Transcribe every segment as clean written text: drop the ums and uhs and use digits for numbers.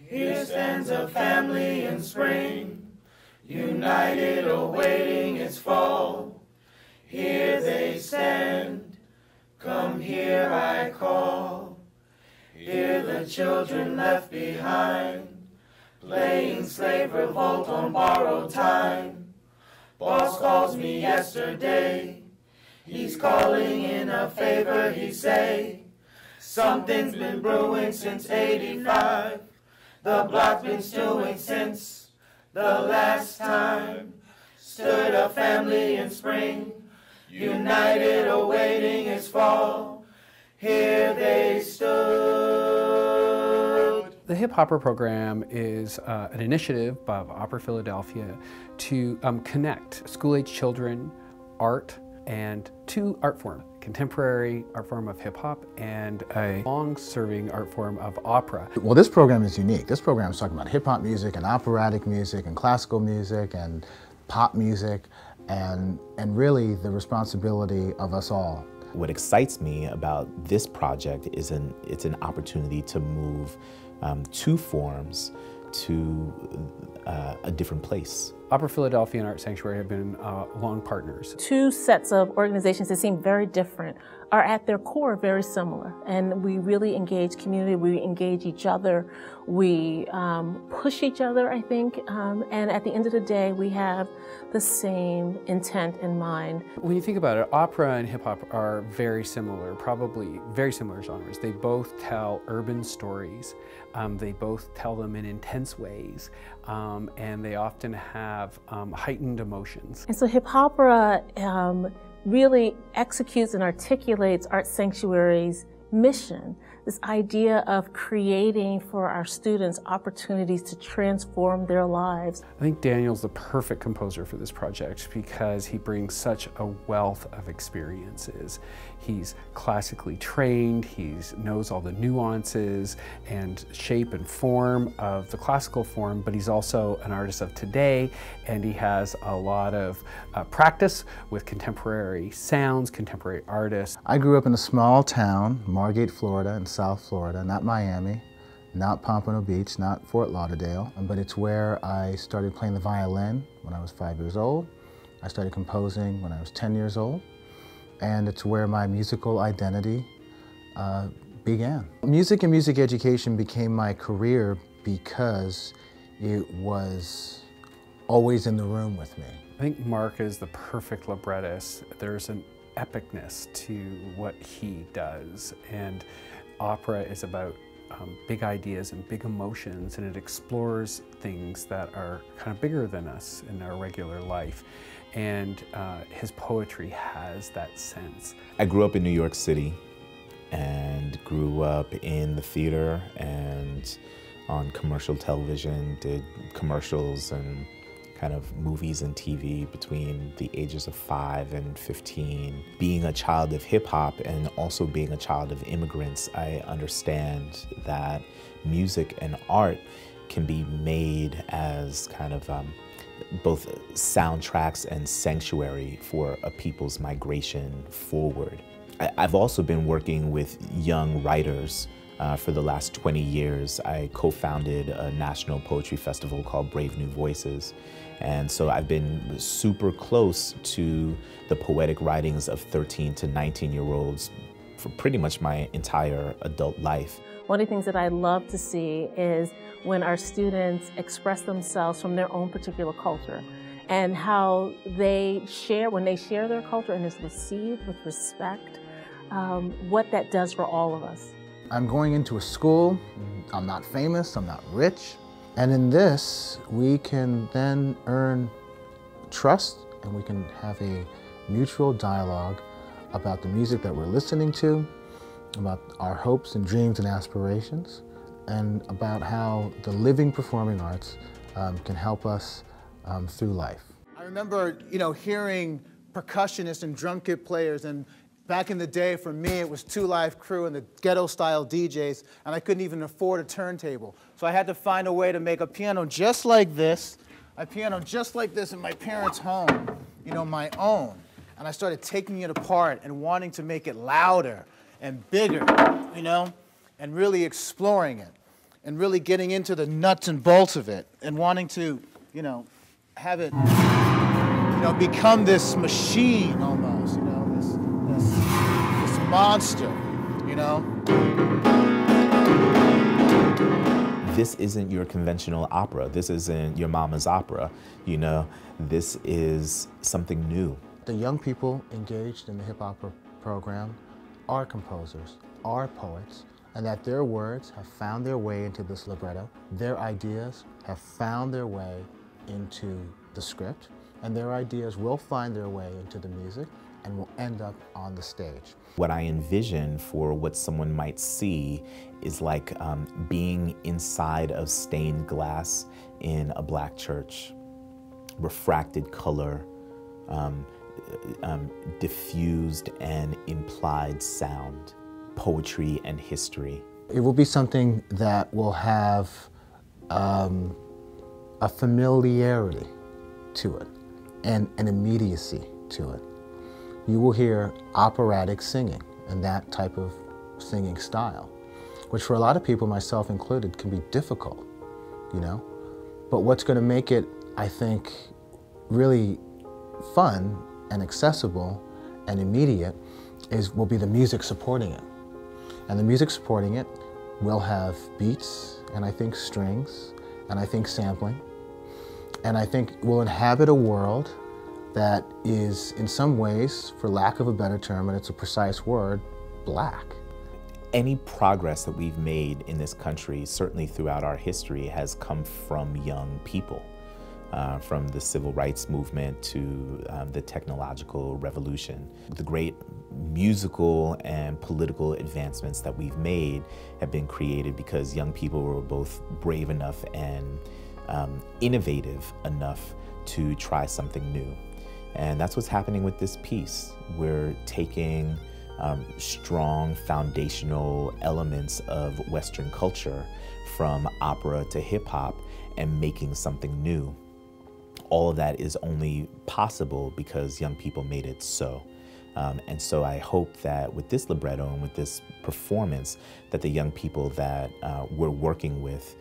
Here stands a family in spring, united awaiting its fall. Here they stand, come here I call. Here the children left behind, playing slave revolt on borrowed time. Boss calls me yesterday, he's calling in a favor, he say. Something's been brewing since '85, the block's been stewing since the last time. Stood a family in spring, united awaiting its fall. Here they stood. The hip-hopera program is an initiative of Opera Philadelphia to connect school-age children, art, and two art forms, contemporary art form of hip-hop and a long-serving art form of opera. Well, this program is unique. This program is talking about hip-hop music and operatic music and classical music and pop music and really the responsibility of us all. What excites me about this project is it's an opportunity to move two forms to a different place. Opera Philadelphia and Art Sanctuary have been long partners. Two sets of organizations that seem very different are at their core very similar. And we really engage community, we engage each other, we push each other, I think, and at the end of the day, we have the same intent in mind. When you think about it, opera and hip-hop are very similar, probably very similar genres. They both tell urban stories. They both tell them in intense ways, and they often have heightened emotions. And so hip-hopera really executes and articulates Art Sanctuary's mission, this idea of creating for our students opportunities to transform their lives. I think Daniel's the perfect composer for this project because he brings such a wealth of experiences. He's classically trained, he knows all the nuances and shape and form of the classical form, but he's also an artist of today, and he has a lot of practice with contemporary sounds, contemporary artists. I grew up in a small town, Margate, Florida, in South Florida, not Miami, not Pompano Beach, not Fort Lauderdale, but it's where I started playing the violin when I was 5 years old. I started composing when I was 10 years old, and it's where my musical identity began. Music and music education became my career because it was always in the room with me. I think Mark is the perfect librettist. There's an epicness to what he does, and opera is about big ideas and big emotions, and it explores things that are kind of bigger than us in our regular life, and his poetry has that sense. I grew up in New York City and grew up in the theater and on commercial television, did commercials and kind of movies and TV between the ages of 5 and 15. Being a child of hip-hop and also being a child of immigrants, I understand that music and art can be made as kind of both soundtracks and sanctuary for a people's migration forward. I've also been working with young writers for the last 20 years. I co-founded a national poetry festival called Brave New Voices. And so I've been super close to the poetic writings of 13 to 19-year-olds for pretty much my entire adult life. One of the things that I love to see is when our students express themselves from their own particular culture and how they share, when they share their culture and is received with respect, what that does for all of us. I'm going into a school, I'm not famous, I'm not rich, and in this we can then earn trust and we can have a mutual dialogue about the music that we're listening to, about our hopes and dreams and aspirations, and about how the living performing arts can help us through life. I remember, hearing percussionists and drum kit players, and back in the day, for me, it was Two Live Crew and the ghetto-style DJs, and I couldn't even afford a turntable. So I had to find a way to make a piano just like this, a piano just like this in my parents' home, my own. And I started taking it apart and wanting to make it louder and bigger, and really exploring it. and really getting into the nuts and bolts of it and wanting to, have it, become this machine almost, this monster, This isn't your conventional opera. This isn't your mama's opera. This is something new. The young people engaged in the hip-hopera program are composers, are poets, and that their words have found their way into this libretto. Their ideas have found their way into the script, and their ideas will find their way into the music and will end up on the stage. What I envision for what someone might see is like being inside of stained glass in a black church. Refracted color, diffused and implied sound, poetry and history. It will be something that will have a familiarity to it and an immediacy to it. You will hear operatic singing and that type of singing style, which for a lot of people, myself included, can be difficult, But what's going to make it, I think, really fun and accessible and immediate will be the music supporting it. And the music supporting it will have beats, and I think strings, and I think sampling, and I think will inhabit a world that is, in some ways, for lack of a better term, and it's a precise word, black. Any progress that we've made in this country, certainly throughout our history, has come from young people. From the civil rights movement to the technological revolution. The great musical and political advancements that we've made have been created because young people were both brave enough and innovative enough to try something new. And that's what's happening with this piece. We're taking strong foundational elements of Western culture from opera to hip hop and making something new. All of that is only possible because young people made it so. And so I hope that with this libretto and with this performance, that the young people that we're working with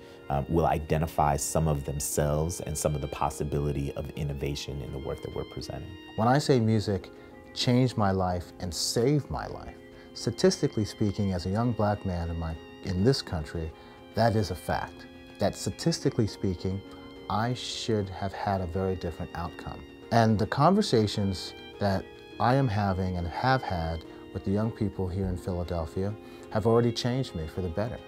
will identify some of themselves and some of the possibility of innovation in the work that we're presenting. When I say music changed my life and saved my life, statistically speaking, as a young black man in this country, that is a fact. That statistically speaking, I should have had a very different outcome. And the conversations that I am having and have had with the young people here in Philadelphia have already changed me for the better.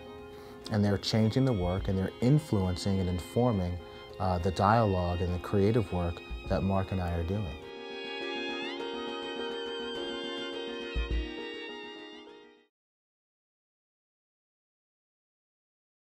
And they're changing the work and they're influencing and informing the dialogue and the creative work that Mark and I are doing.